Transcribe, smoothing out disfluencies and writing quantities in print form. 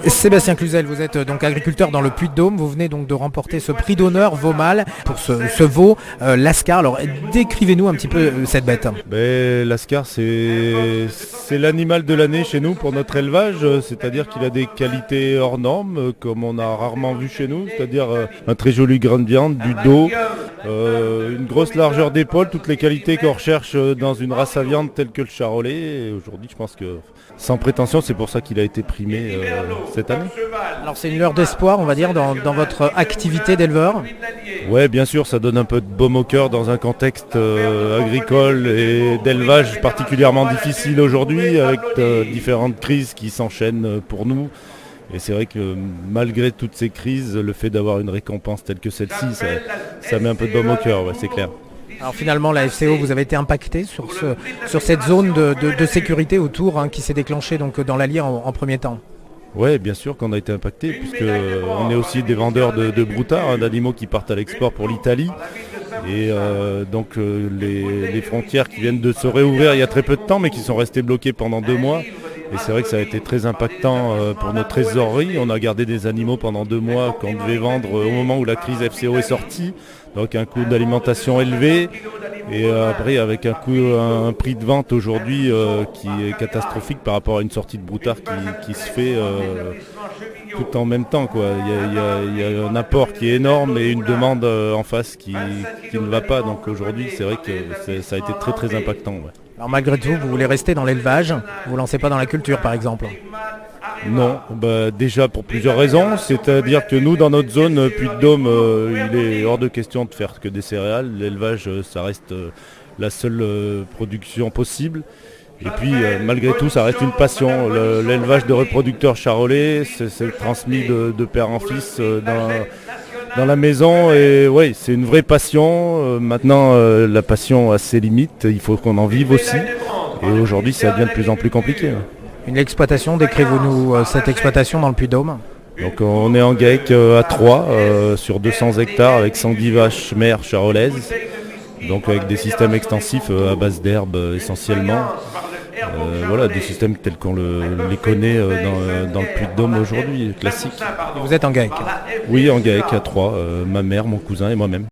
Sébastien Cluzel, vous êtes donc agriculteur dans le Puy-de-Dôme. Vous venez donc de remporter ce prix d'honneur Veau-Mâle pour ce veau, l'Ascar. Alors décrivez-nous un petit peu cette bête. L'Ascar, c'est l'animal de l'année chez nous pour notre élevage, c'est-à-dire qu'il a des qualités hors normes, comme on a rarement vu chez nous, c'est-à-dire un très joli grain de viande, du dos, une grosse largeur d'épaule, toutes les qualités qu'on recherche dans une race à viande telle que le charolais. Et aujourd'hui, je pense que sans prétention, c'est pour ça qu'il a été primé cette année. Alors c'est une lueur d'espoir, on va dire, dans votre activité d'éleveur. Ouais, bien sûr, ça donne un peu de baume au cœur dans un contexte agricole et d'élevage particulièrement difficile aujourd'hui, avec différentes crises qui s'enchaînent pour nous. Et c'est vrai que malgré toutes ces crises, le fait d'avoir une récompense telle que celle-ci, ça met un peu de baume au cœur, ouais, c'est clair. Alors finalement, la FCO, vous avez été impacté sur cette zone de sécurité autour qui s'est déclenchée donc, dans l'Allier en premier temps. Oui, bien sûr qu'on a été impacté, puisque on est aussi des vendeurs de broutards, d'animaux qui partent à l'export pour l'Italie. Et donc les frontières qui viennent de se réouvrir il y a très peu de temps, mais qui sont restées bloquées pendant 2 mois. Et c'est vrai que ça a été très impactant pour notre trésorerie. On a gardé des animaux pendant 2 mois qu'on devait vendre au moment où la crise FCO est sortie. Donc un coût d'alimentation élevé. Et après avec un prix de vente aujourd'hui qui est catastrophique par rapport à une sortie de broutard qui se fait tout en même temps, quoi. Il y a un apport qui est énorme et une demande en face qui ne va pas. Donc aujourd'hui c'est vrai que ça a été très très impactant. Ouais. Alors malgré tout, vous voulez rester dans l'élevage, vous ne lancez pas dans la culture par exemple? Non, déjà pour plusieurs raisons, c'est-à-dire que nous dans notre zone Puy-de-Dôme, il est hors de question de faire que des céréales, l'élevage ça reste la seule production possible. Et puis malgré tout ça reste une passion, l'élevage de reproducteurs charolais, c'est transmis de père en fils dans la maison et oui, c'est une vraie passion. Maintenant la passion a ses limites, il faut qu'on en vive aussi et aujourd'hui ça devient de plus en plus compliqué. Une exploitation, décrivez-nous cette exploitation dans le Puy-de-Dôme. Donc on est en GAEC à 3 sur 200 hectares avec 110 vaches mères charolaises, donc avec des systèmes extensifs à base d'herbe essentiellement. Voilà, des systèmes tels qu'on les connaît dans le Puy-de-Dôme aujourd'hui, classique. Et vous êtes en GAEC? Oui, en GAEC à 3, ma mère, mon cousin et moi-même.